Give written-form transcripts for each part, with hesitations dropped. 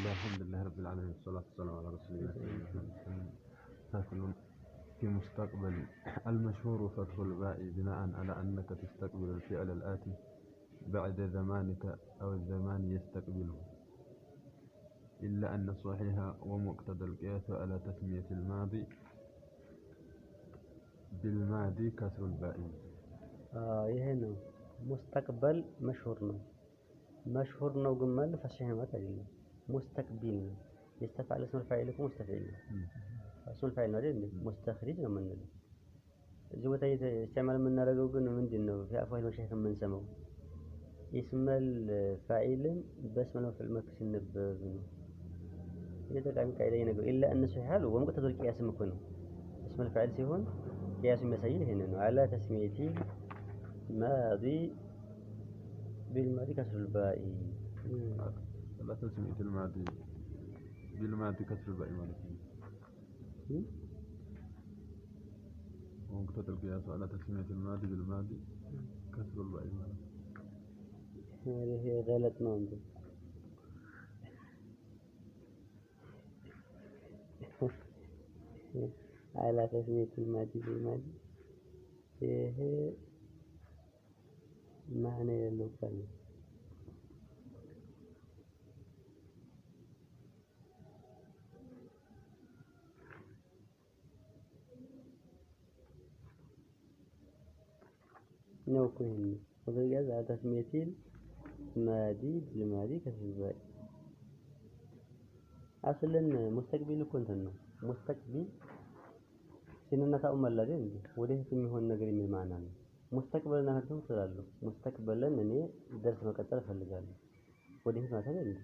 الله الحمد لله رب العالمين والصلاة والسلام على رسول الله ساكن في مستقبل المشهور فتح الباء بناء على أنك تستقبل الفعل الآتي بعد زمانك أو الزمان يستقبله إلا أن صحيح ومقتضى القياس على تسمية الماضي بالماضي كسر الباء. ይሄ ነው ሙስተቅበል መሽሁር ነው ግን ማለት ፈሽህመት አይደለም። ሙስተቅቢል ነው يستفعل اسم الفاعل يكون مستفعل اسم الفاعل ነው አይደል ሙስተኽሪጅ ነው የምንለው። እዚህ ቦታ ይስተማል የምናደርገው ግን ምንድነው في መሻይኽ የምንሰማው ኢስመል ፋኢልን በስመ መፍዑል መልክ ሲነበብ ነው። የተቃሚ ቃይዳ ነገር ኢላ እነሱ ይሐሉ ወሙቅተዘል ቂያስም እኮ ነው اسم الفاعل ሲሆን ቂያሱ የሚያሳየው ይሄንን ነው على تسمية ماضي بالماضي كسر الباء لا تسمية الماضي بالماضي كسر الباء مالتي ومقتضى القياس على تسمية الماضي بالماضي كسر الباء مالتي هي غلط ما عنده على تسمية الماضي بالماضي هي معنى اللغة نوكهن وذلك على تسمية الماضي بالماضي كسر الباء أصلا مستقبل كنت أنه مستقبل سننا تأمل لدين وليه سميه النجري من المعنى مستقبلنا هدوم سلالو مستقبلا أني درس مكتر فلقالو وليه ما تلين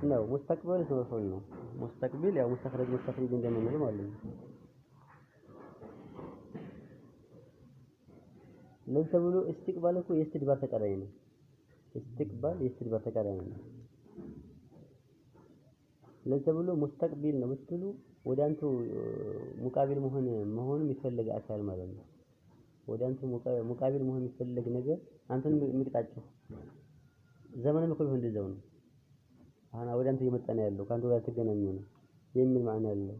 نو مستقبل اسمه مفعول نو مستقبل يا مستخرج عندما نقول معلم لن تقولوا استقبالك يستدبر تقرأين استقبال يستدبر تقرأين لن تقولوا مستقبل نمثلوا ወደ አንተ ሙቃቢል መሆን የሚፈልግ አካል ማለት ነው። ወደ አንተ ሙቃቢል መሆን የሚፈልግ ነገር አንተን የሚቅጣቸው ዘመንም እኮ ቢሆን እንደዛው ነው። አሁን ወደ አንተ እየመጣ ነው ያለው ካንተ ጋር ተገናኙ ነው የሚል ማዕና አለው።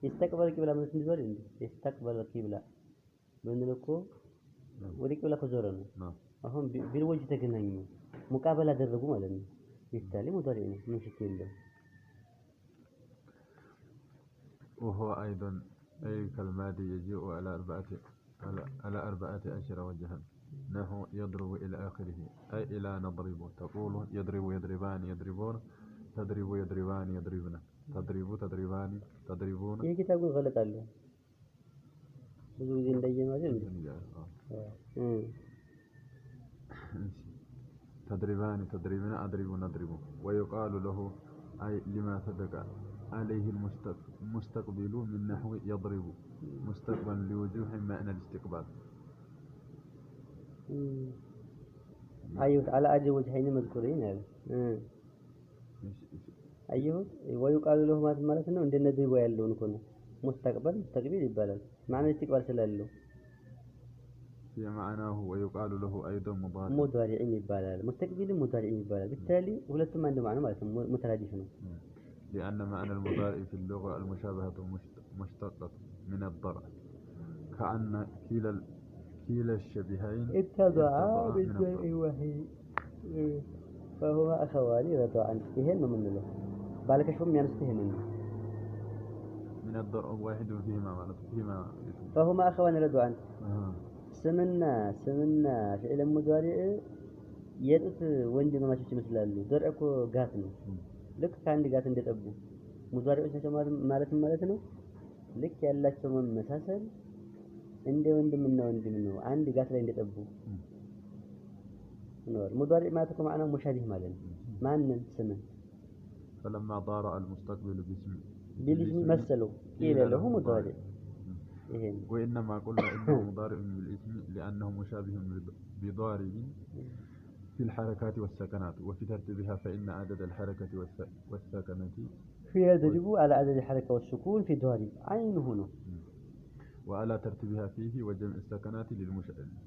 ይስተቅበል ቂብላ ማለት እንደዚህ አይደል እንዴ? ይስተቅበል ቂብላ ምን እኮ ወደ ቂብላ ከዞረ ነው። አሁን ቢልወጅ ተገናኙ ሙቃበል አደረጉ ማለት ነው። ይስተሊ ሙዳሪ ነው ምን ሽክል የለም። وهو أيضا أي كالماضي يجيء على أربعة أشهر وجها نحو يضرب إلى آخره أي إلى نضرب تقول يضرب يضربان يضربون تضرب يضربان يضربنا تضرب تضربان تضربون ይሄ ኪታቡ ገለጥ አለ ብዙ ጊዜ እንደየማለት تضربان تضربنا أضرب نضرب ويقال له أي لما صدق عليه المستقبل من نحو يضرب مستقبل لوجوه معنى الاستقبال أيوه على أجل وجهين مذكورين أيوه ويقال له ما تمارس إنه عندنا ضرب يالله نكونه مستقبل تقبيل يبالغ معنى الاستقبال سلالله في معناه ويقال له أيضا مضارع يبالغ مستقبل مضارع يبالغ بالتالي ولتم عنده معنى مترادفين لأن معنى المضارع في اللغة المشابهة مشتقة من الضرع كأن كلا الشبهين اتضعا بالشيء وحيد فهما أخوان رضعا يهن من له بالك شو من ينستهن من الضرع واحد فيما فهما أخوان رضعا سمنا فعل المضارع يدت وند ما ماشي مثلاله ضرعك غات ነው ልክ ከአንድ ጋር እንደጠቡ ሙዛሪዎች ማለት ነው። ልክ ያላቸው መመሳሰል እንደ ወንድምና ወንድም ነው አንድ ጋር ላይ እንደጠቡ ነው። ሙዛሪ ማለት እኮ ማዕናው ሙሻቢህ ማለት ነው። ማንን ስምን فلما ضارع المستقبل بالاسم مثله قيل له مضارع وإنما قلنا إنه مضارع بالاسم لأنه مشابه بضارب في الحركات والسكنات وفي ترتيبها فإن عدد الحركة والسكنات فيها يجب على عدد الحركة والسكون في ضارب عين هنا وعلى ترتيبها فيه وجمع السكنات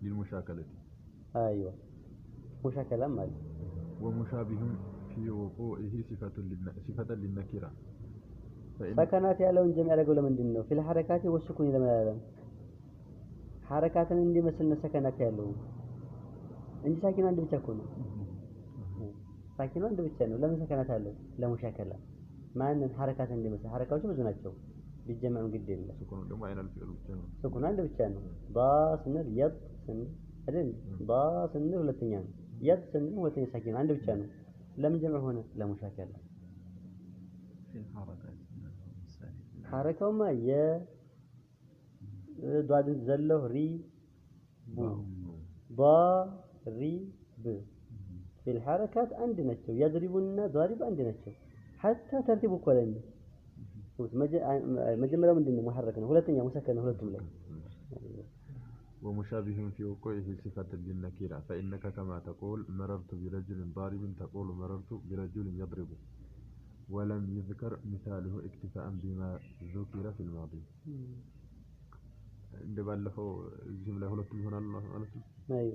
للمشاكلة. أيوة مشاكلة مال. ومشابه في وقوعه صفة للنكرة. سكنات ያለውን ጀምዕ ያደረገው ለምንድን ነው? في الحركات والسكون ለምን አላለም? ሐረካትን እንዲመስል ነው ሰከናት ያለው እንጂ ሳኪኑ አንድ ብቻ እኮ ነው። ሳኪኑ አንድ ብቻ ነው። ለምን ሰከናት አለው? ለሙሻከላ ማንን ሐረካትን እንዲመስል ሐረካዎቹ ብዙ ናቸው። ቢጀመዑ ግድ የለም። ስኩኑ ደግሞ አይነል ፊዕል ብቻ ነው። ስኩኑ አንድ ብቻ ነው። ባ ስንል የጥ ስንል አይደል? ባ ስንል ሁለተኛ ነው። የጥ ስንል ሁለተኛ ሳኪኑ አንድ ብቻ ነው። ለምን ጀመዕ ሆነ? ለሙሻከላ ሐረካውማ ዷድን ዘለው ሪ ቡ ባ ሪ ብ في الحركات عند نشو يضربنا ضارب عند نشو حتى ترتيب كلام مجمله ምንድነው محرك ነው ሁለተኛ ሙሰከን ነው ሁለቱም ላይ ومشابه في وقوعه صفة للنكرة فإنك كما تقول مررت برجل ضارب تقول مررت برجل يضرب ولم يذكر مثاله اكتفاء بما ذكر في الماضي عند ባለፈው እዚህም ላይ ሁለቱም ይሆናል ማለት ነው።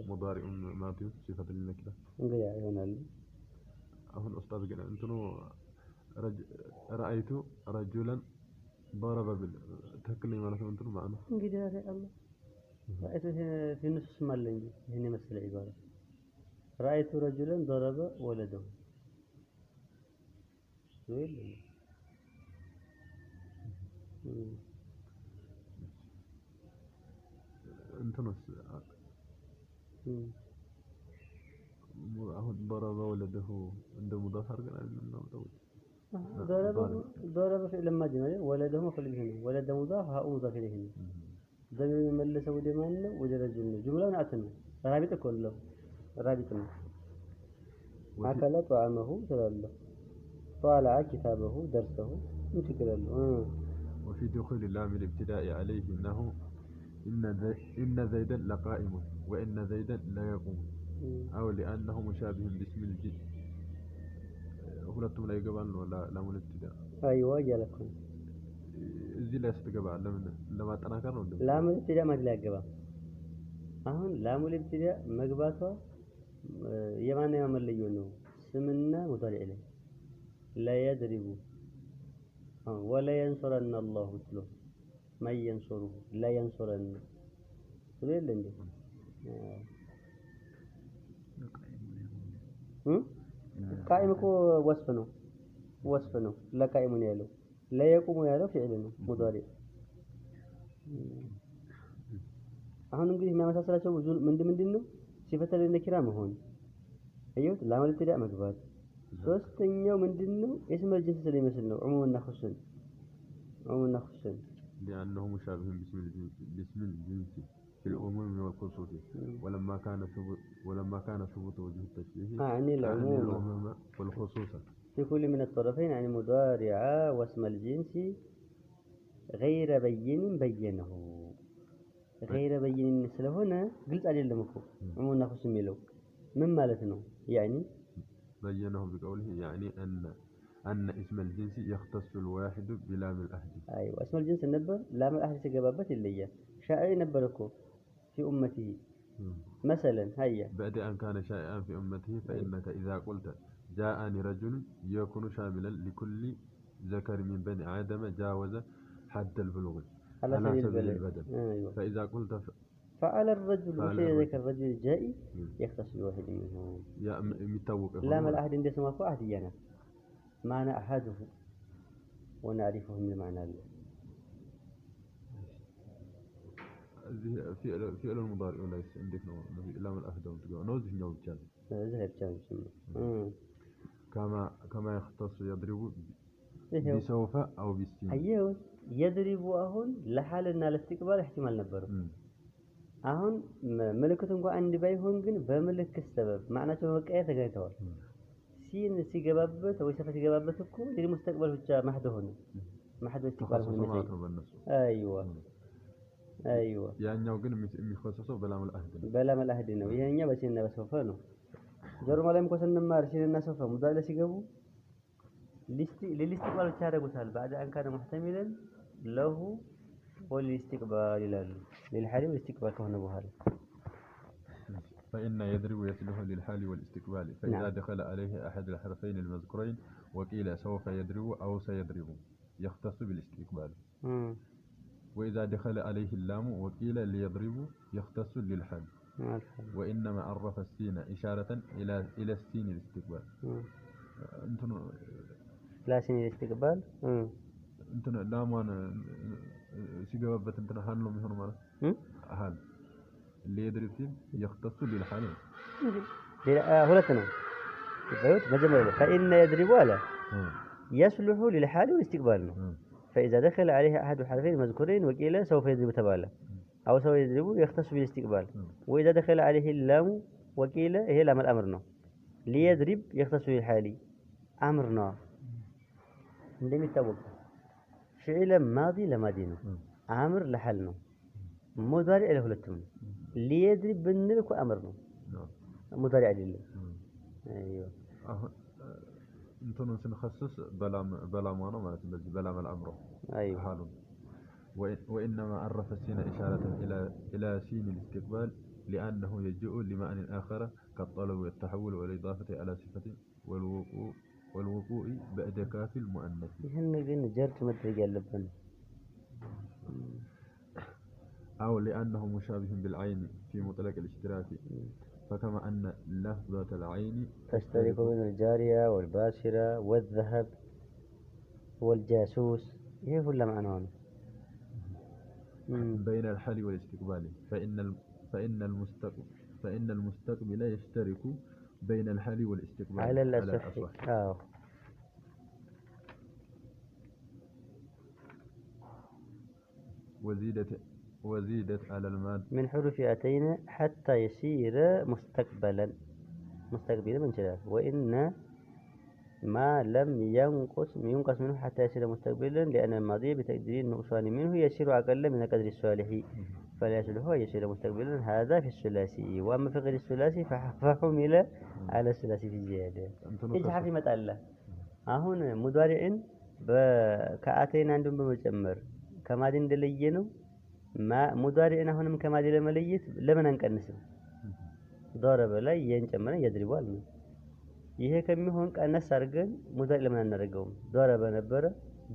ሙዳሪዑ ማዲው صفة للنكرة እንግዲህ ይሆናል። አሁን ኡስታዝ ግን እንትኑ رأيت رجلا ضرب بالتكلم ማለት ነው እንትኑ ማለት ነው። እንግዲህ አላህ رأيت في نص ማለኝ ይሄን መሰለ ይባላል። رأيت رجلا ضرب ولده ويل እንትኑስ አሁን ضرب ولده እንደ ሙዳፍ አድርገን አይደለም ነው ضرب فعل ماضي ነው ولده مفعول به ነው ولد مضاف ها مضاف اليه ነው ضمير የሚመለሰው ወደ ማን ነው? ወደ ረጅል ነው። ጁምላውን አት ነው ራቢጥ እኮ ነው ራቢጥ ነው። አከለ طعامه ትላለህ طالع كتابه درسه እንትከላል وفي دخول اللام الابتداء عليه انه إن زيدا لقائم وإن زيدا لا يقوم أو لأنه مشابه باسم الجنس ሁለቱም ላይ ይገባል ነው ላሙ الابتداء أيوة يالكم እዚህ ላይ ስትገባ ለማጠናከር ነው እንደው ላሙ الابتداء ማለት ላይ ያገባ አሁን ላሙ الابتداء መግባቷ የማን ያመለየው ነው ስምና ሙዳሪዕ ላይ لا يضرب ولا ينصرن الله تلو ما ينصره لا ينصرن تقول لي قائم እኮ ወስፍ ነው ለቃይሙ ነው ያለው ለየቁሙ ያለው ፊዕል ነው ሙዳሪዕ አሁን እንግዲህ የሚያመሳስላቸው ብዙ ምንድን ነው ሲፈተ ለነኪራ መሆን አየሁት ላሙል ኢብቲዳእ መግባት ሶስተኛው ምንድነው እስመ ጅንስ ስለሚመስል ነው ዑሙና ኹሱን لأنه مشابه باسم الجنس في العموم والخصوص ولما كان ثبوت وجه التشبيه يعني العموم والخصوص في كل من الطرفين يعني مضارع واسم الجنس غير بين بينه غير بين ስለሆነ ግልጽ አይደለም እኮ ዑሙና ኹሱን የሚለው ምን ማለት ነው يعني بينه بقوله يعني أن اسم الجنس يختص الواحد بلام الأهد. أيوة اسم الجنس نبر لام الأهد سجبابت اللي شائع نبركو في أمته مثلا هيا بعد أن كان شائعا في أمته فإنك إذا قلت جاءني رجل يكون شاملا لكل ذكر من بني آدم جاوز حد البلوغ على سبيل البدن. أيوة. فإذا قلت فعلى الرجل وشيء ذاك الرجل الجائي يختص بواحد منهم يا متوق لام الأهد عند اسمه أكو أهدينا معنى أحده ونعرفه من المعنى له في المضارع ليس عندك لام الأهد وتقول نوزه نوز جان ذهب جان كما يختص يضرب بسوف أو بالسين أيوه يضرب أهون لحالنا الاستقبال احتمال نبره አሁን ምልክቱ እንኳን አንድ ባይሆን ግን በምልክት ሰበብ ማዕናቸው በመቀያ ተገኝተዋል ሲን ሲገባበት ወይ ሰፈት ሲገባበት እኮ ለዲ ሙስተቅበል ብቻ ማህደ ሆነ ማህደ ሲባል ሆነ አይዋ ያኛው ግን የሚፈሰሰው በላም الأهد ነው ይሄኛው በሲንና በሰፈ ነው ጀርማ ላይም እኮ ስንማር ሲንና ሰፈ ሙዳለ ሲገቡ ሊስቲቅባል ብቻ ያደርጉታል بعد أن كان محتملا له والاستقبال للحال والاستقبال كهنا بوهال. فإن يضرب يصلح للحال والاستقبال فإذا نعم. دخل عليه أحد الحرفين المذكورين وقيل سوف يضرب أو سيضرب يختص بالاستقبال. وإذا دخل عليه اللام وقيل ليضرب يختص للحال. وإنما عرف السين إشارة إلى السين الاستقبال. أنتم لا سين الاستقبال. أنتم لا ما سيجابت أنتم حالهم يهون مرة. حال اللي يضرب فيه يختص للحال. هلتنا. فإن يضرب ولا يصلح للحال والاستقبال. فإذا دخل عليه أحد الحرفين المذكورين وقيل سوف يضرب تبالا أو سوف يضرب يختص بالاستقبال. وإذا دخل عليه اللام وقيل هي لام الأمرنا ليضرب يختص بالحال أمرنا. عندما يتوقع فعل ماضي لماضينا أمر لحالنا مضارع له لتون ليضرب بالنلك أمرنا مضارع لله. أيوه. أنتم سنخصص بلا ما معناته بلا الأمر. أيوه. حال. وإنما عرف السين إشارة إلى سين الاستقبال لأنه يجيء لمعنى آخر كالطلب والتحول والإضافة على صفة والوقوع بعد كاف المؤنث. هن جرت مدرج اللبن. أو لأنه مشابه بالعين في مطلق الاشتراك فكما أن لفظة العين تشترك بين الجارية والباشرة والذهب والجاسوس هي كل معنى بين الحال والاستقبال فإن المستقبل يشترك بين الحال والاستقبال على الأصح. وزيدت على الماد من حروف أتينا حتى يصير مستقبلا من شلال. وإن ما لم ينقص منه حتى يصير مستقبلا لأن الماضي بتقدير النقصان منه يصير أقل من قدر الصالح فلا يصلح يصير مستقبلا. هذا في الثلاثي. وأما في غير الثلاثي فحمل على الثلاثي في الزيادة. إيش حافي متألة هون مضارع كأتينا عندهم بمجمر كما دين دلينه ما مضارعنا هون كما دين لمليت لمن أنكنسه ضرب لا ينجمنا يضربوا ይሄ ከሚሆን ቀነስ አድርገን ሙዳሪ ለምን አናደርገውም? ضرب ነበረ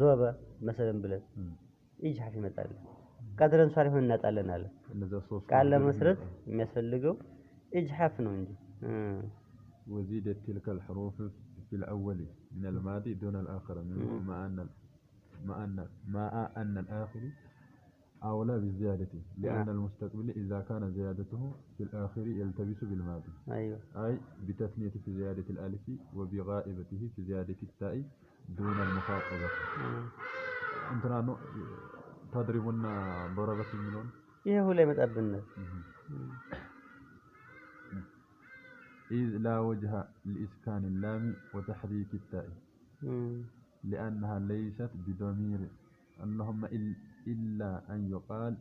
ضرب مثلا ብለን ኢጅሐፍ ይመጣል። ቀድረን ሷል ይሆን እናጣለን አለ። ቃል ለመስረት የሚያስፈልገው ኢጅሐፍ ነው እንጂ وزيدت تلك الحروف في الأول من الماضي دون الآخر مع أن الآخر أولى بالزيادة لأن المستقبل إذا كان زيادته في الآخر يلتبس بالماضي. أيوة. أي بتثنية في زيادة الألف وبغائبته في زيادة التاء دون المخاطبة. أنتنا تضربون ضربة منون؟ إيه هو اللي متقبلنا. إذ لا وجه لإسكان اللام وتحريك التاء لأنها ليست بضمير اللهم إلا أن يقال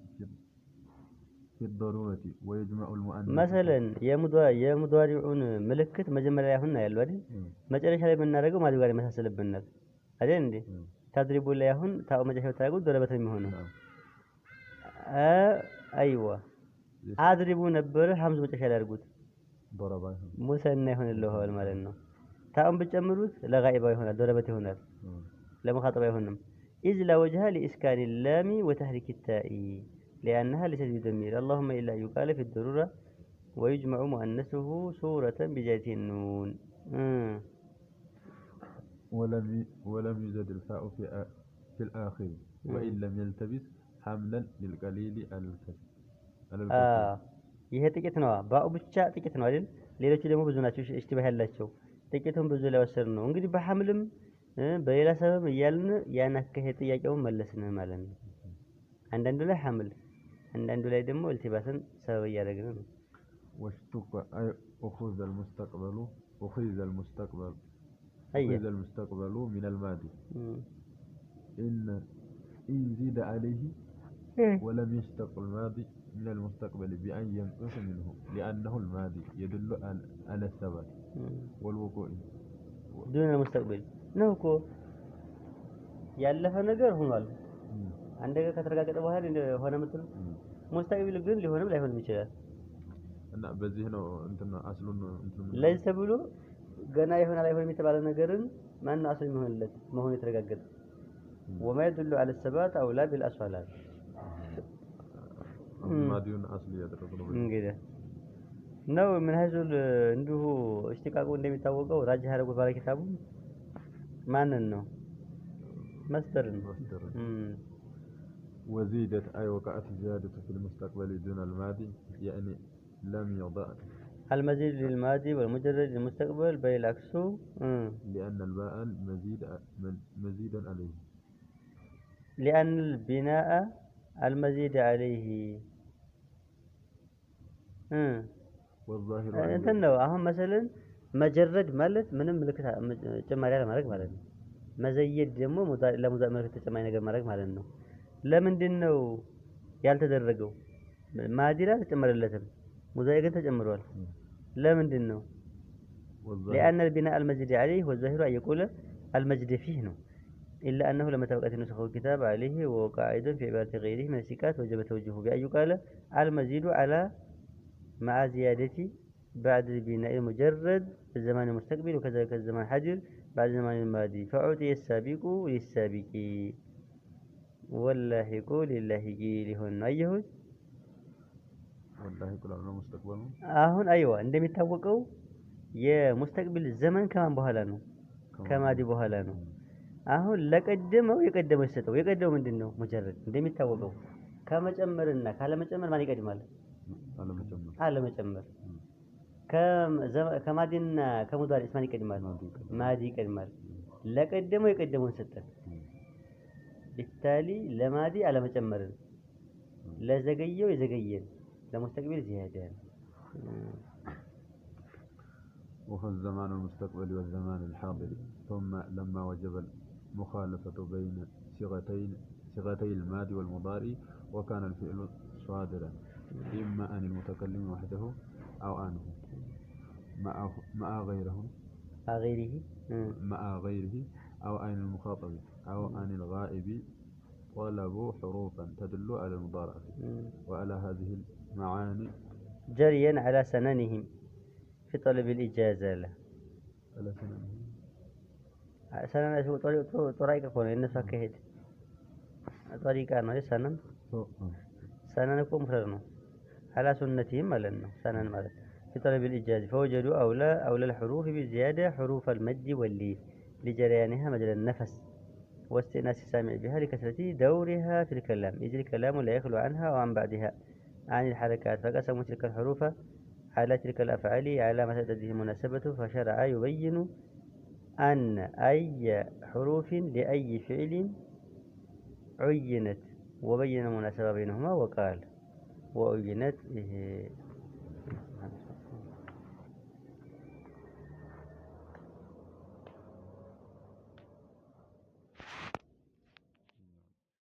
في الضرورة ويجمع المؤنث. مثلا يا مضارعون ملكت مجمريا هنا يالو አይደል መጨረሻ ላይ የምናደርገው ማዲ ጋር መሳሰልብናል አይደል እንዴ ተድሪቡ ላይ አሁን ታው መጨረሻው ታደርጉት ضربت የሚሆነው አይዋ አድሪቡ ነበር ሐምዝ መጨረሻ ላይ አድርጉት ضرب ሙሰና ይሆንልሃል ማለት ነው። ታውን ብጨምሩት ለጋኢባ ይሆናል ضربت ይሆናል ለመኻጠባ አይሆንም። إذ لا وجه لإسكان اللام وتحريك التاء لأنها ليست بضمير اللهم إلا يقال في الضرورة ويجمع مؤنثه صورة بزيادة النون. ولم يزد الفاء في الآخر وإن لم يلتبس حملا للقليل على الكثير. ይሄ ጥቂት ነው ባኡ ብቻ ጥቂት ነው አይደል? ሌሎቹ ደግሞ ብዙ ናቸው እሽትባህ ያላቸው ጥቂቱን ብዙ ላይ ወሰድ ነው እንግዲህ በሐምልም በሌላ ሰበብ እያልን ያናከህ ጥያቄውን መለስን ማለት ነው። አንዳንዱ ላይ ሐምል አንዳንዱ ላይ ደግሞ التباسን ሰበብ እያደረግን ነው። واشتق أخذ المستقبل من الماضي إن زيد عليه ولم يشتق الماضي من المستقبل بأن ينقص منه لأنه الماضي يدل على الثبات والوقوع دون المستقبل ነው እኮ ያለፈ ነገር ሆኗል አንድ ነገር ከተረጋገጠ በኋላ ሆነ የምትሉ ሙስተቅቢል ግን ሊሆንም ላይሆንም ይችላል። እና በዚህ ነው እንትን አስሉን እንትን ለዚህ ተብሎ ገና ይሆናል አይሆንም የተባለ ነገርን ማን ነው አስል የሚሆንለት መሆኑ የተረጋገጠ وما يدل على الثبات او لا بالاصالات ማዲውን አስል ያደረገው እንግዲህ ነው ምን ሀይዙል እንዲሁ እሽቲቃቁ እንደሚታወቀው ራጅህ ያደረጉት ባለ ኪታቡ ማንን ነው مصدر وزيدت أي وقعت زيادة في المستقبل دون الماضي يعني لم يضع المزيد للماضي والمجرد للمستقبل بل العكس لأن الباء مزيدا عليه لأن البناء المزيد عليه والظاهر انت ነው አሁን مثلا መጀረድ ማለት ምንም ምልክት ጭማሪ ማድረግ ማለት ነው መዘየድ ደግሞ ለሙዛሪ ምልክት ተጨማሪ ነገር ማድረግ ማለት ነው ለምንድን ነው ያልተደረገው ማዲራ ተጨመረለትም ሙዛሪ ግን ተጨምሯል ለምንድን ነው لأن البناء المزيد عليه والظاهر أن يقول المزيد فيه ነው إلا أنه لما توقعت نسخ الكتاب عليه ووقع أيضا في عبارة غيره من السكات وجب توجيهه بأن يقال المزيد على مع زيادة بعد البناء المجرد في الزمان المستقبل وكذلك الزمان الحاضر بعد الزمان الماضي فأعطي السابق للسابق واللاحق للاحق لهن أيهود والله كل عمره مستقبل አሁን አይዋ እንደሚታወቀው የሙስተቅቢል ዘመን ከማን በኋላ ነው ከማዲ በኋላ ነው አሁን ለቀደመው የቀደመው ይሰጠው የቀደመው ምንድነው ሙጀረድ እንደሚታወቀው ከመጨመርና ካለመጨመር ማን ይቀድማል አለመጨመር ከማዲና ከሙዳሪ ማን ይቀድማል ማዲ ይቀድማል ለቀደመው የቀደመውን ሰጠን بالتالي ለማዲ አለመጨመርን ለዘገየው የዘገየን ለሙስተቅቢል زيادة وهو الزمان المستقبل والزمان الحاضر ثم لما وجب المخالفة بين صيغتي الماضي والمضارع وكان الفعل صادرا إما عن المتكلم وحده أو عنه مع غيره أو عن المخاطب أو عن الغائب طلبوا حروفا تدل على المضارعة وعلى هذه المعاني جريا على سننهم في طلب الإجازة له على سننهم سنن شو طريقة كونه الناس كهيد طريقة أنا سنن سنن يكون مفرنا على سنتهم ملنا سنن ملنا في طلب الإجازة فوجدوا أولى الحروف بزيادة حروف المد واللين لجريانها مجرى النفس واستئناس السامع بها لكثرة دورها في الكلام يجري الكلام لا يخلو عنها وعن بعدها عن الحركات فقسموا تلك الحروف على تلك الأفعال على ما تديه مناسبته فشرع يبين أن أي حروف لأي فعل عينت وبين المناسبة بينهما وقال وعينت